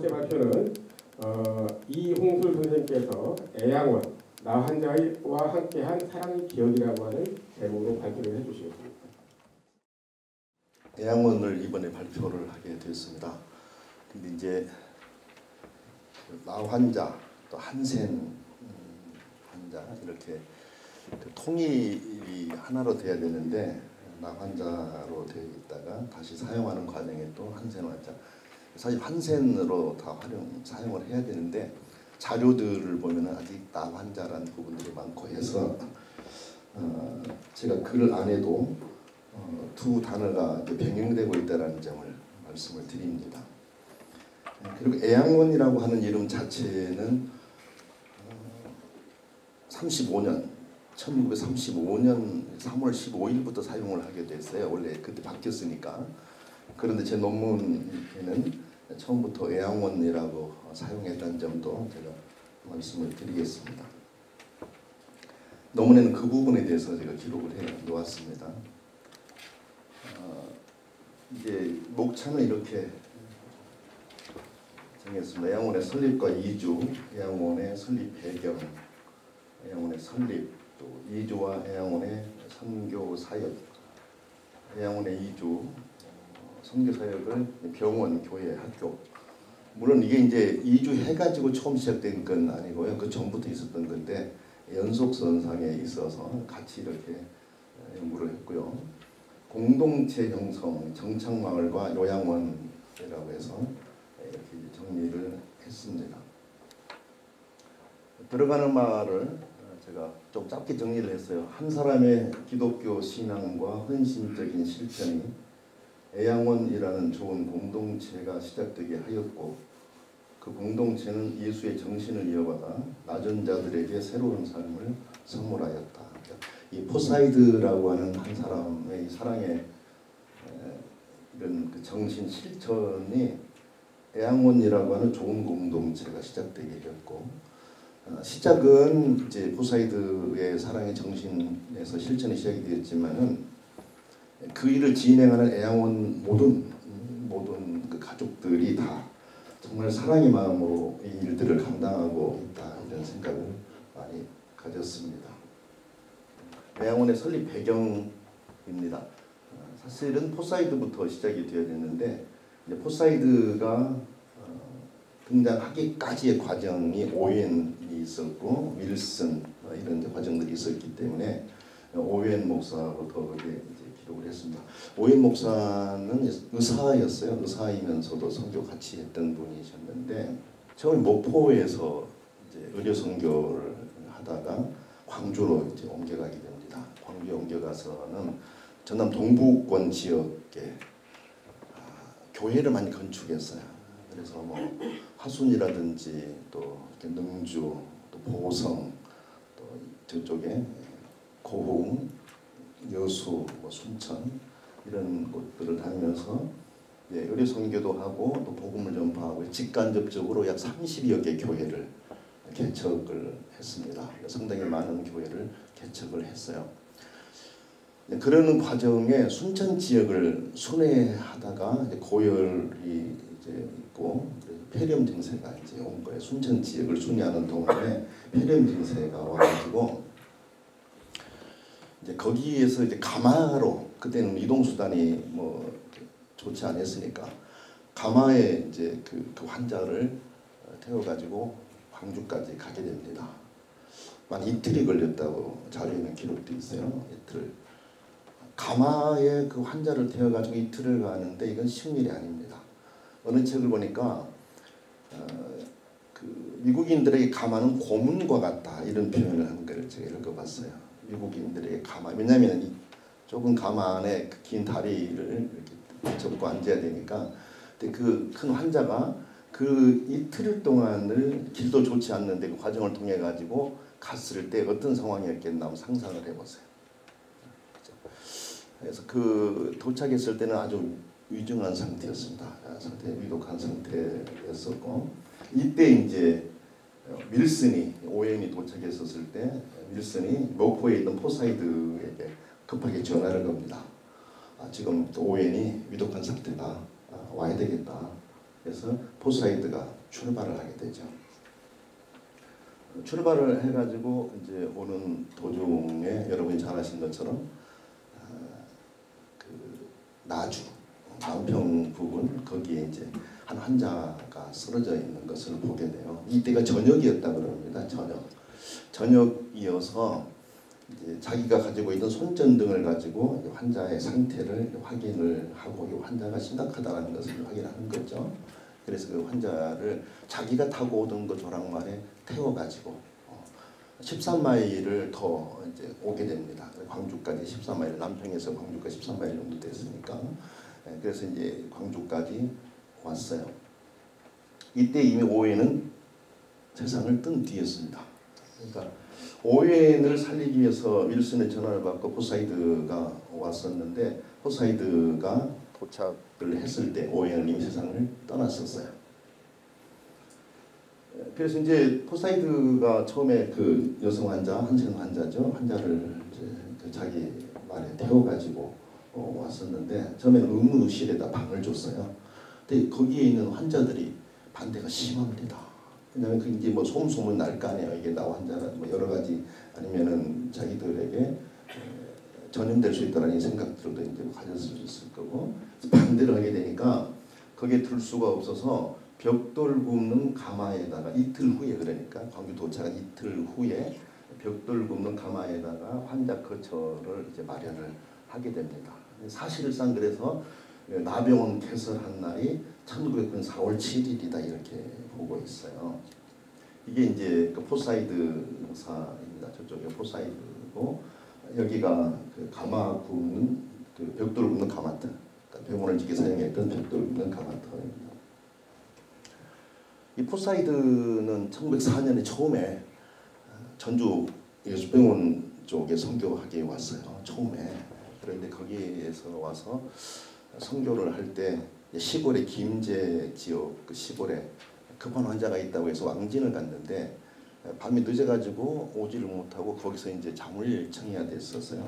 번째 발표는 이홍술 선생님께서 애양원 나 환자와 함께한 사랑의 기억이라고 하는 제목으로 발표를 해주시겠습니다. 애양원을 이번에 발표를 하게 되었습니다. 근데 이제 나 환자 또 한센 환자 이렇게 통일이 하나로 돼야 되는데 나 환자로 되어 있다가 다시 사용하는 과정에 또 한센 환자, 사실 한센으로 다 사용을 해야 되는데 자료들을 보면 아직 나 환자라는 부분들이 많고 해서 제가 글 안에도 두 단어가 변형되고 있다는 점을 말씀을 드립니다. 그리고 애양원이라고 하는 이름 자체는 1935년 3월 15일부터 사용을 하게 됐어요. 원래 그때 바뀌었으니까. 그런데 제 논문에는 처음부터 애양원이라고 사용했다는 점도 제가 말씀을 드리겠습니다. 논문에는 그 부분에 대해서 제가 기록을 해 놓았습니다. 이제 목차는 이렇게 정했습니다. 애양원의 설립과 이주, 애양원의 설립 배경, 애양원의 설립, 또 이주와 애양원의 선교 사역, 애양원의 이주, 선교 사역을 병원, 교회, 학교. 물론 이게 이제 이주해가지고 처음 시작된 건 아니고요. 그 전부터 있었던 건데 연속선상에 있어서 같이 이렇게 연구를 했고요. 공동체 형성, 정착마을과 요양원이라고 해서 이렇게 정리를 했습니다. 들어가는 말을 제가 좀 짧게 정리를 했어요. 한 사람의 기독교 신앙과 헌신적인 실천이 애양원이라는 좋은 공동체가 시작되게 하였고 그 공동체는 예수의 정신을 이어받아 낮은 자들에게 새로운 삶을 선물하였다. 이 포사이드라고 하는 한 사람의 사랑의 이런 그 정신 실천이 애양원이라고 하는 좋은 공동체가 시작되게 되었고 시작은 이제 포사이드의 사랑의 정신에서 실천이 시작이 되었지만은 그 일을 진행하는 애양원 모든 그 가족들이 다 정말 사랑의 마음으로 이 일들을 감당하고 있다 이런 생각을 많이 가졌습니다. 애양원의 설립 배경입니다. 사실은 포사이드부터 시작이 되어야 됐는데 이제 포사이드가 등장하기까지의 과정이 오웬이 있었고 윌슨 이런 과정들이 있었기 때문에 오웬 목사부터 이제 기록을 했습니다. 오웬 목사는 의사였어요. 의사이면서도 선교 같이 했던 분이셨는데 처음에 목포에서 이제 의료 선교를 하다가 광주로 이제 옮겨가게 됩니다. 광주에 옮겨가서는 전남 동부권 지역에 교회를 많이 건축했어요. 그래서 뭐 화순이라든지 또 능주, 또 보성, 또 저쪽에 고흥, 여수, 뭐 순천 이런 곳들을 다니면서 의료 선교도 하고 또 복음을 전파하고 직간접적으로 약 30여 개 교회를 개척을 했습니다. 상당히 많은 교회를 개척을 했어요. 그러는 과정에 순천 지역을 순회하다가 이제 고열이 이제 있고 폐렴 증세가 이제 온 거예요. 순천 지역을 순회하는 동안에 폐렴 증세가 와가지고 이제 거기에서 이제 가마로 그때는 이동 수단이 뭐 좋지 않았으니까 가마에 이제 그 환자를 태워가지고 광주까지 가게 됩니다. 한 이틀이 걸렸다고 자료에는 기록돼 있어요. 이틀. 가마에 그 환자를 태워가지고 이틀을 가는데 이건 쉬운 일이 아닙니다. 어느 책을 보니까 그 미국인들에게 가마는 고문과 같다 이런 표현을 한 걸 제가 읽어봤어요. 미국인들에게 가마. 왜냐하면 이 좁은 가마 안에 그 긴 다리를 이렇게 접고 앉아야 되니까. 근데 그 큰 환자가 그 이틀 동안을 길도 좋지 않는데 그 과정을 통해 가지고 갔을 때 어떤 상황이었겠나 한번 상상을 해보세요. 그래서 그 도착했을 때는 아주 위중한 상태였습니다. 상태 위독한 상태였었고 이때 이제 윌슨이 오웬이 도착했었을 때 윌슨이 목포에 있는 포사이드에게 급하게 전화를 겁니다. 지금 오웬이 위독한 상태다. 와야 되겠다. 그래서 포사이드가 출발을 하게 되죠. 출발을 해가지고 이제 오는 도중에 여러분이 잘 아신 것처럼 그 나주 남평 부근 거기에 이제 한 환자가 쓰러져 있는 것을 보게 돼요. 이때가 저녁이었다 그럽니다. 저녁이어서 이제 자기가 가지고 있는 손전등을 가지고 환자의 상태를 확인을 하고 이 환자가 심각하다는 것을 확인하는 거죠. 그래서 그 환자를 자기가 타고 오던 그 조랑말에 태워가지고 13마일을 더 이제 오게 됩니다. 광주까지 13마일, 남평에서 광주까지 13마일 정도 됐으니까. 그래서 이제 광주까지 왔어요. 이때 이미 오웬은 세상을 뜬 뒤였습니다. 그러니까 오웬을 살리기 위해서 윌슨의 전화를 받고 포사이드가 왔었는데 포사이드가 도착을 했을 때 오웬은 이미 세상을 떠났었어요. 그래서 이제 포사이드가 처음에 그 여성 환자, 한센 환자죠. 환자를 이제 그 자기 말에 태워가지고 왔었는데 처음에는 의무실에다 방을 줬어요. 근데 거기에 있는 환자들이 반대가 심합니다. 왜냐하면 그 이제 뭐 소문 날 거 아니에요. 이게 나 환자라 뭐 여러 가지 아니면은 자기들에게 전염될 수 있다는 생각들도 이제 가졌을 거고 반대를 하게 되니까 거기에 들 수가 없어서 벽돌 굽는 가마에다가 이틀 후에 그러니까 광주 도착한 이틀 후에 벽돌 굽는 가마에다가 환자 거처를 이제 마련을 하게 됩니다. 사실상 그래서 나병원 개설한 날이 1900년 4월 7일이다 이렇게 보고 있어요. 이게 이제 그 포사이드사입니다. 저쪽에 포사이드고 여기가 그 가마 굽는 그 벽돌 굽는 가마터, 그러니까 병원을 짓기 사용했던 벽돌 굽는 가마터입니다. 이 포사이드는 1904년에 처음에 전주 예수병원 쪽에 선교하게 왔어요. 처음에. 그런데 거기에서 와서 선교를 할 때 시골의 김제 지역 그 시골에 급한 환자가 있다고 해서 왕진을 갔는데 밤이 늦어가지고 오지를 못하고 거기서 이제 잠을 청해야 됐었어요.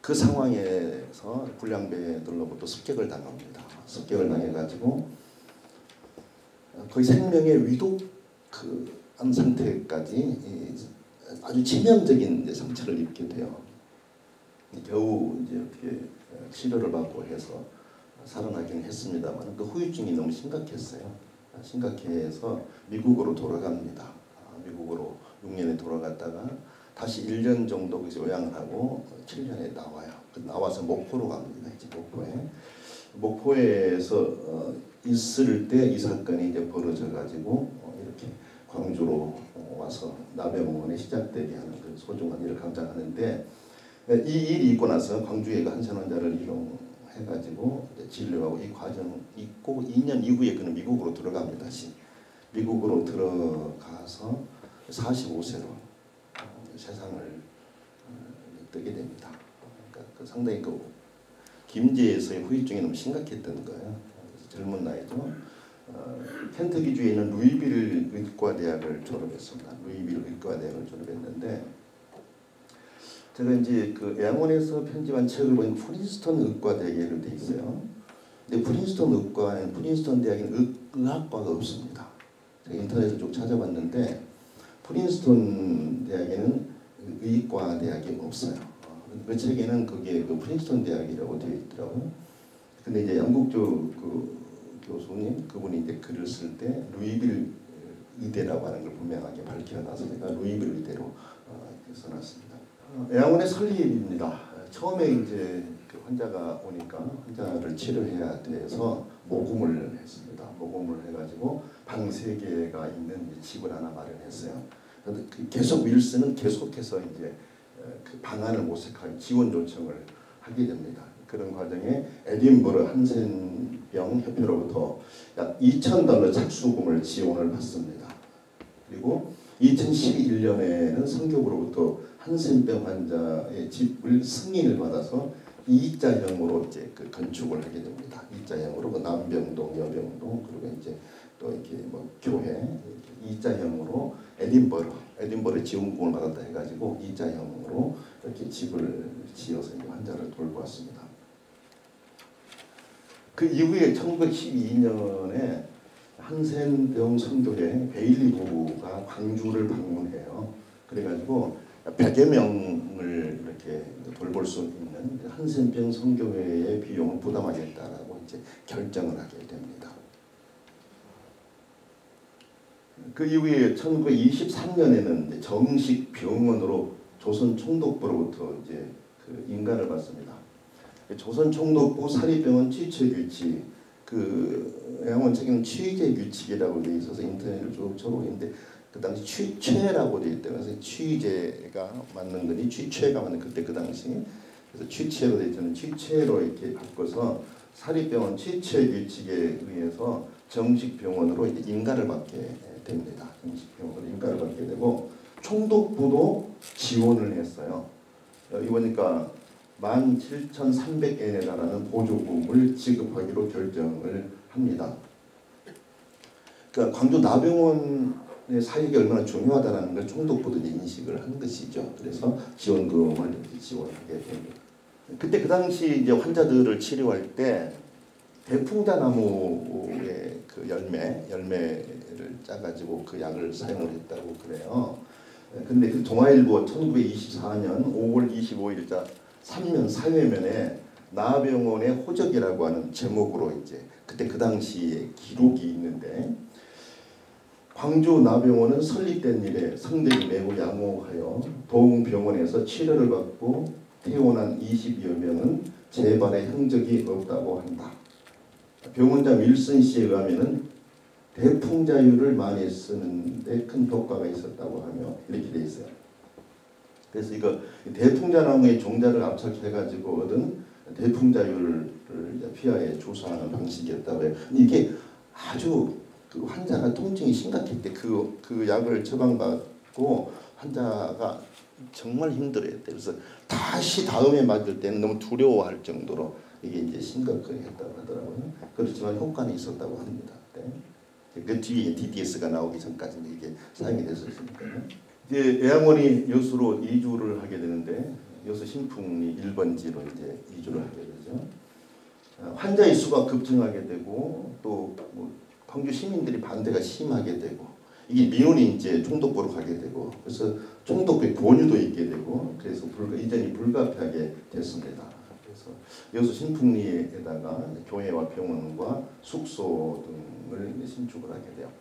그 상황에서 불량배들로부터 습격을 당합니다. 습격을 당해가지고 거의 생명의 위독한 상태까지 아주 치명적인 이제 상처를 입게 돼요. 겨우 이제 어떻게 치료를 받고 해서 살아나기는 했습니다만 그 후유증이 너무 심각했어요. 심각해서 미국으로 돌아갑니다. 미국으로 6년에 돌아갔다가 다시 1년 정도 거기서 요양을 하고 7년에 나와요. 나와서 목포로 갑니다. 이제 목포에서 있을 때 이 사건이 이제 벌어져 가지고 이렇게 광주로 와서 나병원에 시작되게 하는 그 소중한 일을 감당하는데 이 일이 있고 나서 광주에 한센 환자를 이동해가지고 진료하고 이 과정 있고 2년 이후에 그는 미국으로 들어갑니다. 다시 미국으로 들어가서 45세로 세상을 뜨게 됩니다. 그러니까 그 상당히 그 김제에서의 후유증이 너무 심각했던 거예요. 젊은 나이죠. 켄터기주에 있는 루이빌 의과대학을 졸업했습니다. 루이빌 의과대학을 졸업했는데 제가 이제 그 애양원에서 편집한 책을 보니 프린스턴 의과대학으로 돼 있어요. 근데 프린스턴 대학에는 의학과가 없습니다. 제가 인터넷을 쭉 찾아봤는데 프린스턴 대학에는 의과 대학이 없어요. 그 책에는 그게 그 프린스턴 대학이라고 되어 있더라고요. 근데 이제 영국 그 교수님 그분이 이제 글을 쓸 때 루이빌 의대라고 하는 걸 분명하게 밝혀놔서 제가 루이빌 의대로 써놨습니다. 애양원의 설립입니다. 처음에 이제 그 환자가 오니까 환자를 치료해야 돼서 모금을 했습니다. 모금을 해가지고 방 3개가 있는 집을 하나 마련했어요. 계속 윌슨은 계속해서 이제 그 방안을 모색하기 지원 요청을 하게 됩니다. 그런 과정에 에딘버러 한센병 협회로부터 약 $2,000 착수금을 지원을 받습니다. 그리고 2011년에는 성교부로부터 한센병 환자의 집을 승인을 받아서 이자형으로 이제 그 건축을 하게 됩니다. 이자형으로 그 남병동, 여병동 그리고 이제 또 이렇게 뭐 교회 이자형으로 에딘버러 지원금을 받았다 해가지고 이자형으로 이렇게 집을 지어서 환자를 돌보았습니다. 그 이후에 1912년에 한센병 선교회 베일리 부부가 광주를 방문해요. 그래가지고 100여 명을 이렇게 돌볼 수 있는 한센병 선교회의 비용을 부담하겠다라고 이제 결정을 하게 됩니다. 그 이후에 1923년에는 정식 병원으로 조선 총독부로부터 이제 그 인가를 받습니다. 조선 총독부 사립병원 취처규칙, 그 애양원 책에는 취재규칙이라고 되어 있어서 인터넷을 쭉 쳐보는데 그 당시 취최라고 되어 있대요. 그래서 취재가 맞는 거니 취최가 맞는 그때 그 당시 그래서 취최로 되어 있는 취최로 이렇게 바꿔서 사립병원 취체규칙에 의해서 정식 병원으로 이제 인가를 받게 됩니다. 정식 병원으로 인가를 받게 되고 총독부도 지원을 했어요. 여기 보니까 17,300엔에 달하는 보조금을 지급하기로 결정을 합니다. 그러니까 광주 나병원의 사역이 얼마나 중요하다는 걸 총독부도 인식을 한 것이죠. 그래서 지원금을 지원하게 됩니다. 그때 그 당시 이제 환자들을 치료할 때 대풍자나무의 그 열매를 짜가지고 그 약을 사용을 했다고 그래요. 근데 그 동아일보 1924년 5월 25일자 3면 사회면에 나병원의 호적이라고 하는 제목으로 이제 그때 그 당시에 기록이 있는데 광주 나병원은 설립된 이래 성대이 매우 양호하여 도움병원에서 치료를 받고 퇴원한 20여 명은 재발의 흔적이 없다고 한다. 병원장 윌슨 씨에 의하면은 대풍자유를 많이 쓰는데 큰 효과가 있었다고 하며 이렇게 돼 있어요. 그래서 이거 대풍자나무의 종자를 압착해가지고 얻은 대풍자유를 피하에 주사하는 방식이었다고 해요. 이게 아주 그 환자가 통증이 심각할 때 그 약을 처방받고 환자가 정말 힘들어했대요. 그래서 다시 다음에 맞을 때는 너무 두려워할 정도로 이게 이제 심각했다고 하더라고요. 그렇지만 효과는 있었다고 합니다. 네. 그 뒤에 DDS가 나오기 전까지 이게 사용이 됐었으니까요. 이제 애양원이 여수로 이주를 하게 되는데 여수 신풍리 1번지로 이제 이주를 하게 되죠. 환자의 수가 급증하게 되고 또 뭐 광주 시민들이 반대가 심하게 되고 이게 민원이 이제 총독부로 가게 되고 그래서 총독부의 권유도 있게 되고 그래서 이전이 불가피하게 됐습니다. 그래서 여수 신풍리에다가 교회와 병원과 숙소 등을 신축을 하게 돼요.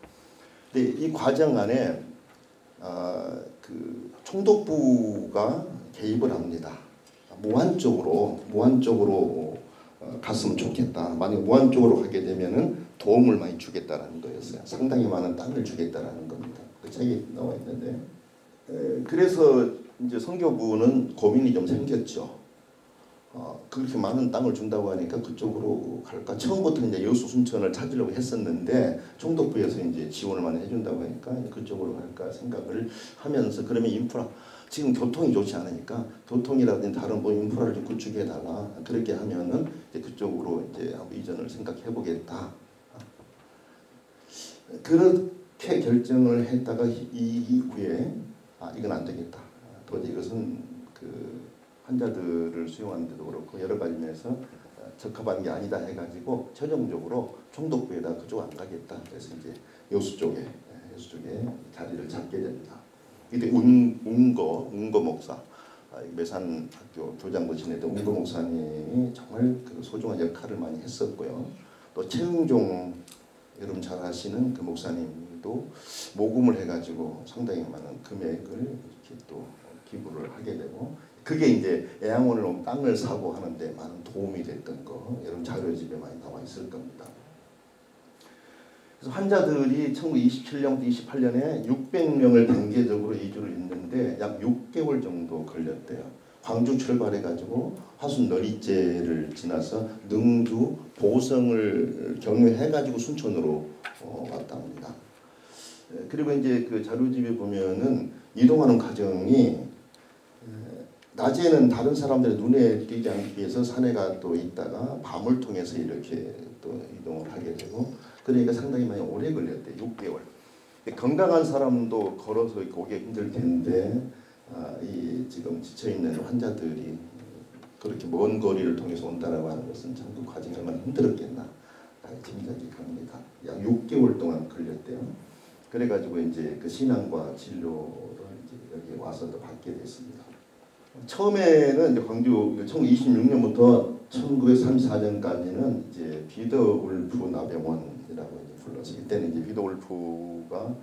근데 이 과정 안에 그 총독부가 개입을 합니다. 무한적으로 갔으면 좋겠다. 만약 무한적으로 가게 되면은 도움을 많이 주겠다라는 거였어요. 상당히 많은 땅을 주겠다라는 겁니다. 그 책에 나와 있는데 그래서 이제 선교부는 고민이 좀 생겼죠. 그렇게 많은 땅을 준다고 하니까 그쪽으로 갈까? 처음부터 이제 여수 순천을 찾으려고 했었는데 총독부에서 이제 지원을 많이 해준다고 하니까 그쪽으로 갈까 생각을 하면서 그러면 인프라 지금 교통이 좋지 않으니까 교통이라든지 다른 뭐 인프라를 좀 구축해달라 그렇게 하면은 이제 그쪽으로 이제 한번 이전을 생각해 보겠다. 그렇게 결정을 했다가 이후에 이건 안 되겠다. 도저히 이것은 그 환자들을 수용하는 데도 그렇고 여러 가지 면에서 적합한 게 아니다 해가지고 최종적으로 총독부에다 그쪽 안 가겠다. 그래서 이제 여수 쪽에 자리를 잡게 됩니다. 이때 운거 목사 매산학교 교장도 지내던 운거 목사님이 정말 그 소중한 역할을 많이 했었고요. 또 최응종 여러분 잘 아시는 그 목사님도 모금을 해가지고 상당히 많은 금액을 이렇게 또 기부를 하게 되고 그게 이제 애양원을 땅을 사고 하는데 많은 도움이 됐던 거 여러분 자료집에 많이 나와 있을 겁니다. 그래서 환자들이 1927년부터 28년에 600명을 단계적으로 이주를 했는데 약 6개월 정도 걸렸대요. 광주 출발해가지고 화순 너리째를 지나서 능주 보성을 경유해가지고 순천으로 왔다 합니다. 그리고 이제 그 자료집에 보면은 이동하는 과정이 낮에는 다른 사람들의 눈에 띄지 않기 위해서 산에가 또 있다가 밤을 통해서 이렇게 또 이동을 하게 되고 그러니까 상당히 많이 오래 걸렸대. 6개월. 건강한 사람도 걸어서 오기 힘들 텐데 이 지금 지쳐있는 환자들이 그렇게 먼 거리를 통해서 온다라고 하는 것은 참 그 과정이 얼마나 힘들었겠나 짐작이 갑니다. 약 6개월 동안 걸렸대요. 그래가지고 이제 그 신앙과 진료를 이제 여기 와서도 받게 됐습니다. 처음에는 이제 광주 1926년부터 1934년까지는 이제 비더울프 나병원이라고 이제 불러서 이때는 이제 비더울프가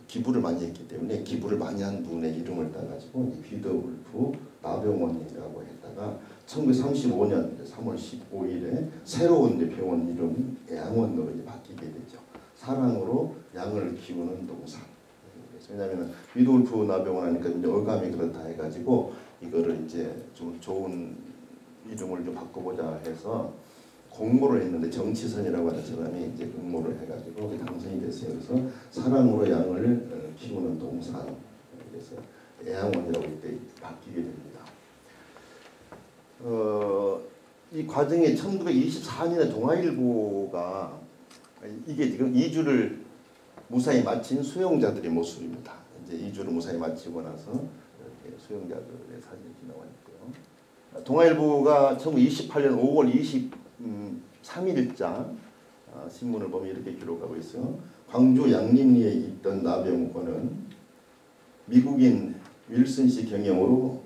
기부를 많이 했기 때문에 기부를 많이 한 분의 이름을 따가지고 비더울프 나병원이라고 했다가 1935년 3월 15일에 새로운 이제 병원 이름이 애양원으로 이제 바뀌게 되죠. 사랑으로 양을 키우는 동산. 왜냐하면 비더울프 나병원 하니까 이제 어감이 그렇다 해가지고 이거를 이제 좀 좋은 이름을 좀 바꿔보자 해서 공모를 했는데 정치선이라고 하는 사람이 이제 공모를 해가지고 당선이 됐어요. 그래서 사랑으로 양을 키우는 동산. 그래서 애양원이라고 이때 바뀌게 됩니다. 이 과정에 1924년에 동아일보가 이게 지금 2주를 무사히 마친 수용자들의 모습입니다. 이제 2주를 무사히 마치고 나서 이렇게 수용자들의 사진이 나와 있고요. 동아일보가 1928년 5월 23일자 신문을 보면 이렇게 기록하고 있어요. 광주 양림리에 있던 나병원은 미국인 윌슨 씨 경영으로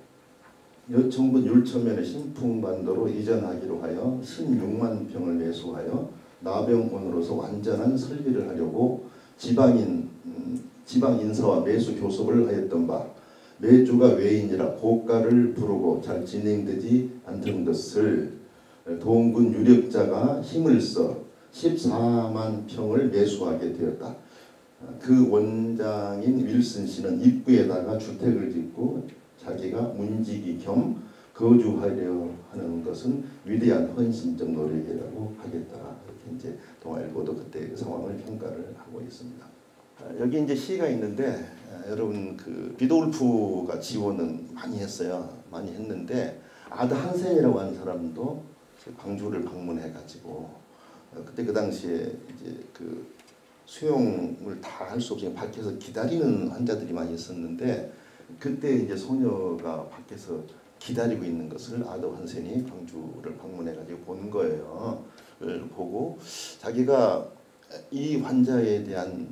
여청군 율천면의 신풍반도로 이전하기로 하여 16만 평을 매수하여 나병원으로서 완전한 설비를 하려고 지방 인사와 매수 교섭을 하였던 바 매주가 외인이라 고가를 부르고 잘 진행되지 않던 것을 도원군 유력자가 힘을 써 14만 평을 매수하게 되었다. 그 원장인 윌슨 씨는 입구에다가 주택을 짓고 자기가 문지기 겸 거주하려 하는 것은 위대한 헌신적 노력이라고 하겠다. 이렇게 이제 동아일보도 그때 그 상황을 평가를 하고 있습니다. 여기 이제 시가 있는데 여러분 그 비더울프가 지원은 많이 했어요. 많이 했는데 아더 한센이라고 하는 사람도 광주를 방문해가지고 그때 그 당시에 이제 그 수용을 다 할 수 없이 밖에서 기다리는 환자들이 많이 있었는데 그때 이제 소녀가 밖에서 기다리고 있는 것을 아더 한센이 광주를 방문해가지고 본 거예요. 보고 자기가 이 환자에 대한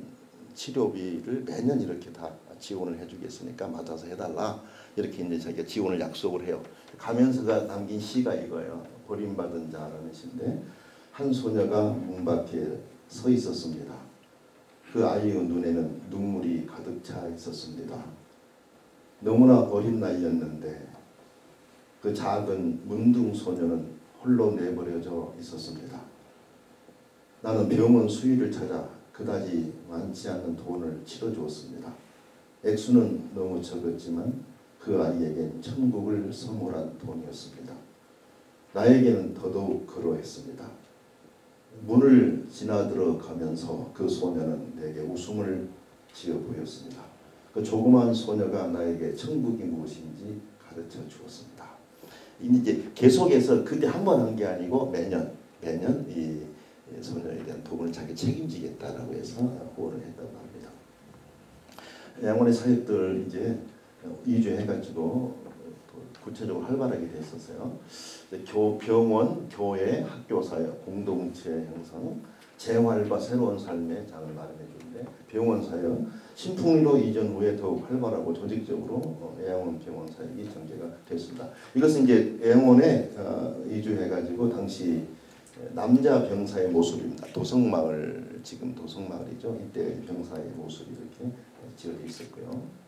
치료비를 매년 이렇게 다 지원을 해주겠으니까 맡아서 해달라 이렇게 이제 자기가 지원을 약속을 해요. 가면서가 남긴 시가 이거예요. 버림받은 자라는 시인데 한 소녀가 문 밖에 서 있었습니다. 그 아이의 눈에는 눈물이 가득 차 있었습니다. 너무나 어린 나이였는데 그 작은 문둥 소녀는 홀로 내버려져 있었습니다. 나는 병원 수위를 찾아 그다지 많지 않은 돈을 치러주었습니다. 액수는 너무 적었지만 그 아이에겐 천국을 선물한 돈이었습니다. 나에게는 더더욱 그러했습니다. 문을 지나들어 가면서 그 소녀는 내게 웃음을 지어 보였습니다. 그 조그마한 소녀가 나에게 천국이 무엇인지 가르쳐 주었습니다. 이제 계속해서 그때 한 번 한 게 아니고 매년 이 소녀에 대한 도움을 자기 책임지겠다라고 해서 후원을 했다고 합니다. 양원의 사역들 이제 2주 해가지고 구체적으로 활발하게 됐었어요. 병원, 교회, 학교 사역, 공동체 형성, 재활과 새로운 삶의 장을 마련해 주는데 병원 사역, 신풍리로 이전 후에 더욱 활발하고 조직적으로 애양원 병원 사역이 전개가 됐습니다. 이것은 이제 애양원에 이주해가지고 당시 남자 병사의 모습입니다. 도성마을, 지금 도성마을이죠. 이때 병사의 모습이 이렇게 지어져 있었고요.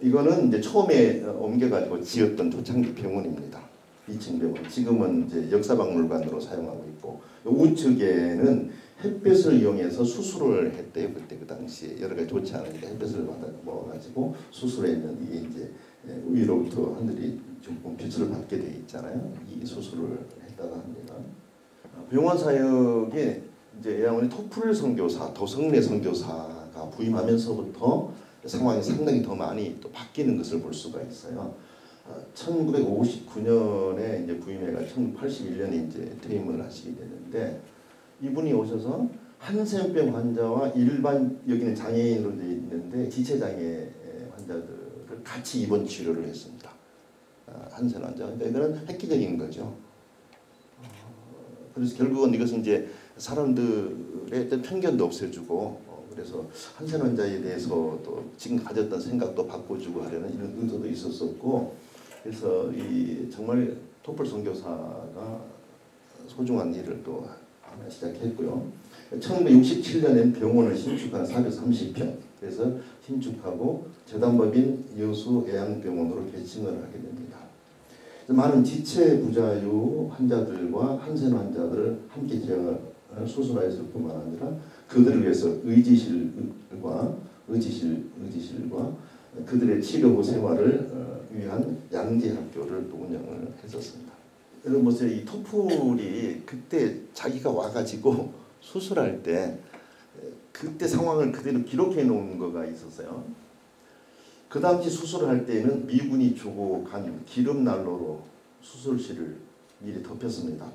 이거는 이제 처음에 옮겨가지고 지었던 초창기 병원입니다. 2층 병원. 지금은 이제 역사박물관으로 사용하고 있고 우측에는 햇볕을 이용해서 수술을 했대요. 그때 그 당시에 여러 가지 좋지 않으니까 햇볕을 받아 먹어가지고 수술했는 이게 이제 위로부터 하늘이 좀 빛을 받게 돼 있잖아요. 이 수술을 했다고 합니다. 병원 사역에 이제 애양원의 토플 선교사, 도성래 선교사가 부임하면서부터 상황이 상당히 더 많이 또 바뀌는 것을 볼 수가 있어요. 1959년에 이제 부임해가 1981년에 이제 퇴임을 하시게 되는데 이분이 오셔서 한센병 환자와 일반 여기는 장애인으로 되어 있는데 지체장애 환자들을 같이 입원 치료를 했습니다. 한센 환자. 그러니까 이거는 획기적인 거죠. 그래서 결국은 이것은 이제 사람들의 어떤 편견도 없애주고 그래서 한센 환자에 대해서 또 지금 가졌던 생각도 바꿔주고 하려는 이런 의도도 있었었고 그래서 이 정말 토플 선교사가 소중한 일을 또 하나 시작했고요. 1967년엔 병원을 신축한 430평 그래서 신축하고 재단법인 여수 애양병원으로 개칭을 하게 됩니다. 많은 지체부자유 환자들과 한센 환자들을 함께 수술하였을 뿐만 아니라 그들을 위해서 의지실과 그들의 치료 생활을 위한 양재학교를 또 운영을 했었습니다. 여러분 보세요. 이 토플이 그때 자기가 와가지고 수술할 때 그때 상황을 그대로 기록해 놓은 거가 있었어요. 그 당시 수술을 할 때는 미군이 주고 간 기름난로로 수술실을 미리 덮였습니다.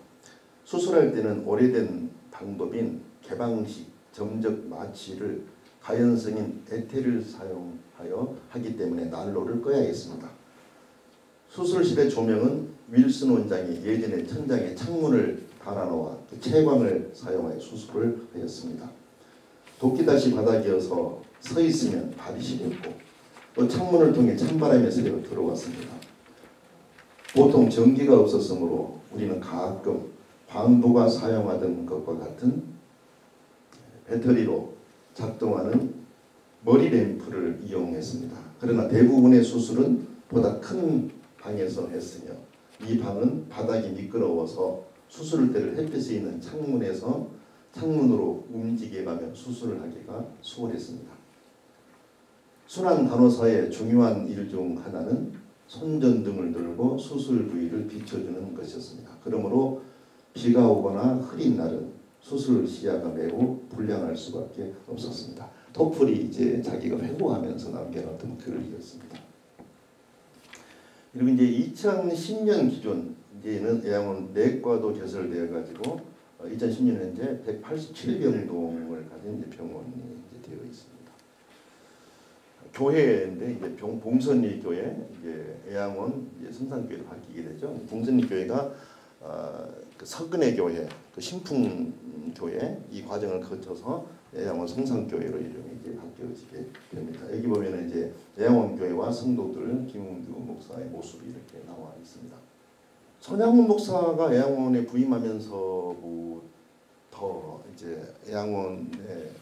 수술할 때는 오래된 방법인 개방식 점적 마취를 가연성인 에테를 사용하여 하기 때문에 난로를 꺼야 했습니다. 수술실의 조명은 윌슨 원장이 예전에 천장에 창문을 달아놓아 채광을 사용하여 수술을 하였습니다. 도끼다시 바닥이어서 서 있으면 발이 시렸고 또 창문을 통해 찬바람이 스쳐 들어왔습니다. 보통 전기가 없었으므로 우리는 가끔 광부가 사용하던 것과 같은 배터리로 작동하는 머리 램프를 이용했습니다. 그러나 대부분의 수술은 보다 큰 방에서 했으며 이 방은 바닥이 미끄러워서 수술대를 햇빛에 있는 창문으로 움직여가며 수술을 하기가 수월했습니다. 순환 간호사의 중요한 일 중 하나는 손전등을 들고 수술 부위를 비춰주는 것이었습니다. 그러므로 비가 오거나 흐린 날은 수술 시야가 매우 불량할 수밖에 없었습니다. 토플이 이제 자기가 회고하면서 남겨놓던 글을 읽었습니다. 그리고 이제 2010년 기준 이제는 애양원 내과도 개설되어 가지고 2010년 현재 187병동을 가진 병원이 이제 되어 있습니다. 교회인데 이제 봉선리 교회 이제 애양원 이제 성산교회로 바뀌게 되죠. 봉선리 교회가 그 서근의 교회, 그 신풍 교회 이 과정을 거쳐서 애양원 성산교회로 이름이 이제 바뀌어지게 됩니다. 여기 보면은 이제 애양원 교회와 성도들 김웅규 목사의 모습이 이렇게 나와 있습니다. 손양훈 목사가 애양원에 부임하면서부터 이제 애양원의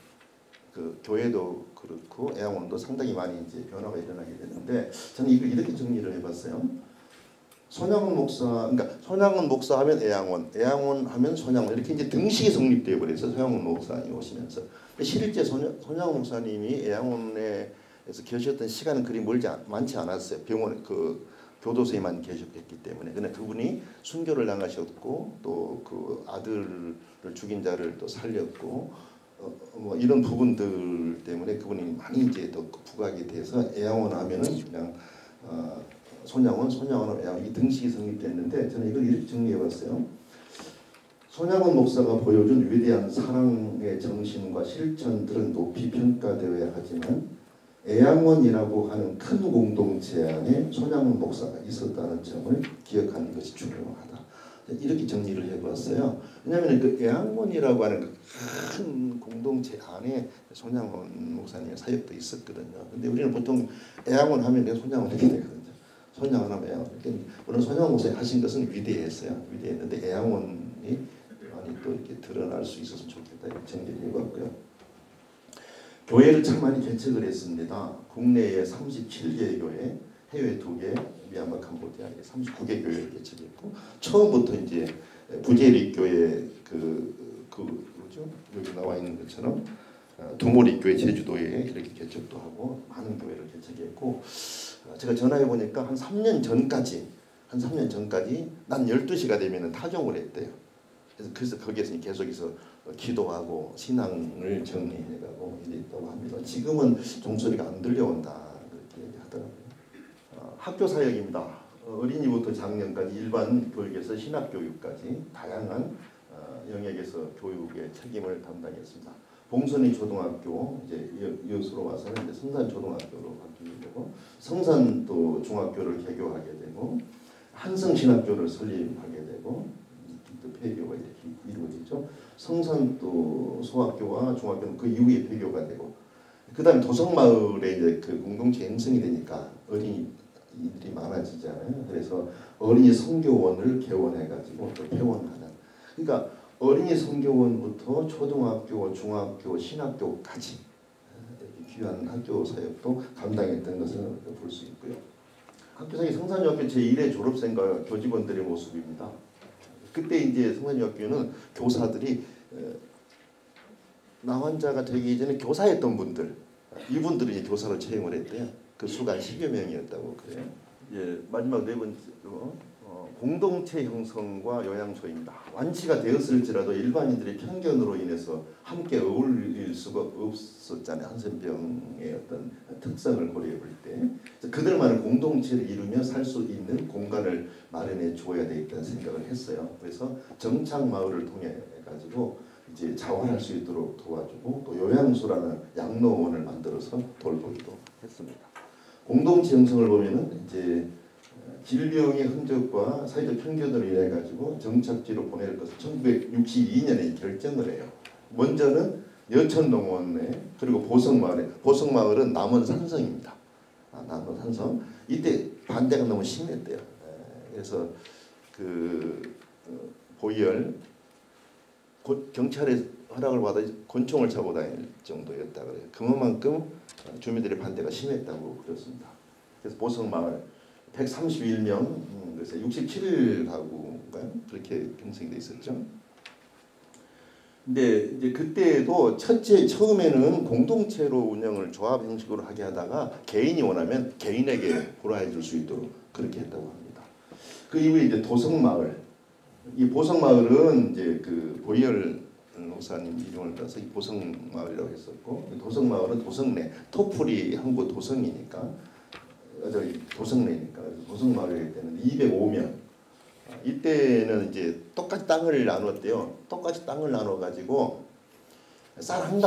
그 교회도 그렇고 애양원도 상당히 많이 이제 변화가 일어나게 되는데 저는 이걸 이렇게 정리를 해봤어요. 손양훈 목사, 그러니까 손양훈 목사 하면 애양원, 애양원 하면 손양훈 이렇게 이제 등식이 성립되어 버려서 손양훈 목사님이 오시면서 실제 손양훈 목사님이 애양원에서 계셨던 시간은 그리 많지 않았어요. 병원 그 교도소에만 계셨기 때문에. 근데 그분이 순교를 당하셨고 또 그 아들을 죽인 자를 또 살렸고 뭐 이런 부분들 때문에 그분이 많이 이제 더 부각이 돼서 애양원 하면은 그냥 손양원 애양원 이 등식이 성립됐는데 저는 이걸 이렇게 정리해봤어요. 손양원 목사가 보여준 위대한 사랑의 정신과 실천들은 높이 평가되어야 하지만 애양원이라고 하는 큰 공동체 안에 손양원 목사가 있었다는 점을 기억하는 것이 중요하다. 이렇게 정리를 해봤어요. 왜냐하면 그 애양원이라고 하는 그 큰 공동체 안에 손양원 목사님의 사역도 있었거든요. 근데 우리는 보통 애양원 하면 그냥 손양원 이렇게 되거든요. 손양원 하면 애양원. 물론 손양원 목사님 하신 것은 위대했어요. 위대했는데 애양원이 많이 또 이렇게 드러날 수 있었으면 좋겠다. 이렇게 정리를 해봤고요. 교회를 참 많이 개척을 했습니다. 국내에 37개 교회, 해외 2개, 미얀마 캄보디아에 39개 교회를 개척했고 처음부터 이제 부제리 교회 뭐죠? 여기 나와 있는 것처럼 두모리 교회 제주도에 이렇게 개척도 하고 많은 교회를 개척했고 제가 전화해 보니까 한 3년 전까지 난 12시가 되면은 타종을 했대요. 그래서 거기에서 계속해서 기도하고 신앙을 정리해가고 이랬다고 합니다. 지금은 종소리가 안 들려온다 그렇게 얘기하더라고요. 학교 사역입니다. 어린이부터 장년까지 일반 교육에서 신학교육까지 다양한 영역에서 교육의 책임을 담당했습니다. 봉선리 초등학교 이제 여수로 와서는 이제 성산 초등학교로 바뀌게 되고 성산 또 중학교를 개교하게 되고 한성 신학교를 설립하게 되고 폐교가 이렇게 이루어지죠. 성산도 소학교와 중학교는 그 이후에 폐교가 되고, 그다음에 도성마을에 이제 그 공동체 형성이 되니까 어린이들이 많아지잖아요. 그래서 어린이 성교원을 개원해가지고 또 개원하는. 그러니까 어린이 성교원부터 초등학교, 중학교, 신학교까지 귀한 학교 사역도 감당했던 것을 볼 수 있고요. 학교상의 성산중학교 제1회 졸업생과 교직원들의 모습입니다. 그때 이제 성산중학교는 교사들이 나환자가 되기 이전에 교사였던 분들, 이분들이 교사로 채용을 했대요. 그 수가 10여 명이었다고 그래요. 예, 마지막 네 번째로 공동체 형성과 요양소입니다. 완치가 되었을지라도 일반인들의 편견으로 인해서 함께 어울릴 수가 없었잖아요. 한센병의 어떤 특성을 고려해 볼 때 그들만의 공동체를 이루며 살 수 있는 공간을 마련해 주어야 되겠다는 생각을 했어요. 그래서 정착 마을을 통해 가지고 이제 자원할 수 있도록 도와주고 또 요양소라는 양로원을 만들어서 돌보기도 했습니다. 공동체 형성을 보면은 이제 질병의 흔적과 사회적 편견으로 인해 가지고 정착지로 보낼 것을 1962년에 결정을 해요. 먼저는 여천동원에 그리고 보성마을에, 보성마을은 남원산성입니다. 남원산성. 이때 반대가 너무 심했대요. 그래서 그 보이열 경찰의 허락을 받아 곤충을 잡고 다닐 정도였다 그래요. 그만큼 주민들의 반대가 심했다고 그랬습니다. 그래서 보성마을 131명, 그래서 67가구인가요? 그렇게 형성돼 있었죠. 근데 이제 그때도 처음에는 공동체로 운영을 조합 형식으로 하게 하다가 개인이 원하면 개인에게 보라해 줄 수 있도록 그렇게 했다고 합니다. 그 이후에 이제 도성마을, 이 보성마을은 이제 그 보이열 목사님 이름을 따서 보성마을이라고 했었고, 도성마을은 도성내, 토풀이 한국 도성이니까. 저기 도성내니까 도성마을이기 때문에 205명. 이때는 이제 똑같이 땅을 나눴대요. 똑같이 땅을 나눠 가지고 쌀 한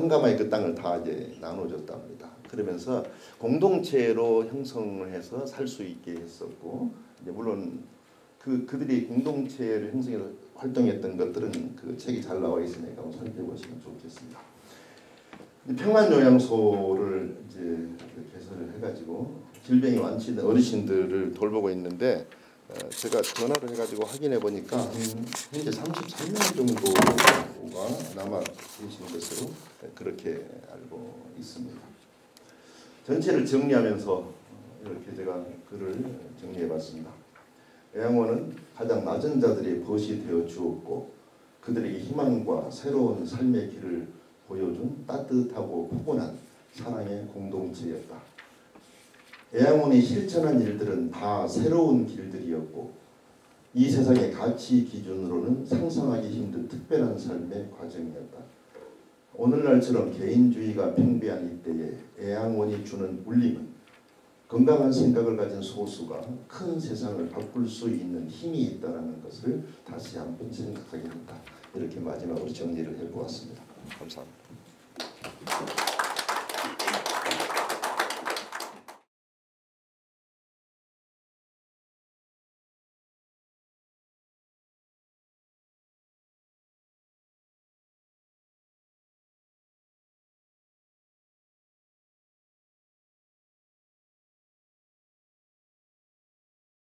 가마에 그 땅을 다 이제 나눠줬답니다. 그러면서 공동체로 형성을 해서 살 수 있게 했었고, 이제 물론 그들이 공동체를 형성해서 활동했던 것들은 그 책이 잘 나와 있으니까 한번 살펴보시면 좋겠습니다. 평안요양소를 이제 개설을 해가지고 질병이 완치된 어르신들을 돌보고 있는데, 제가 전화를 해가지고 확인해 보니까 현재 33명 정도가 남아 계신 것으로 그렇게 알고 있습니다. 전체를 정리하면서 이렇게 제가 글을 정리해 봤습니다. 애양원은 가장 낮은 자들의 벗이 되어 주었고, 그들에게 희망과 새로운 삶의 길을 보여준 따뜻하고 포근한 사랑의 공동체였다. 애양원이 실천한 일들은 다 새로운 길들이었고, 이 세상의 가치 기준으로는 상상하기 힘든 특별한 삶의 과정이었다. 오늘날처럼 개인주의가 팽배한 이때에 애양원이 주는 울림은 건강한 생각을 가진 소수가 큰 세상을 바꿀 수 있는 힘이 있다는 것을 다시 한번 생각하게 된다. 이렇게 마지막으로 정리를 해보았습니다. 감사합니다.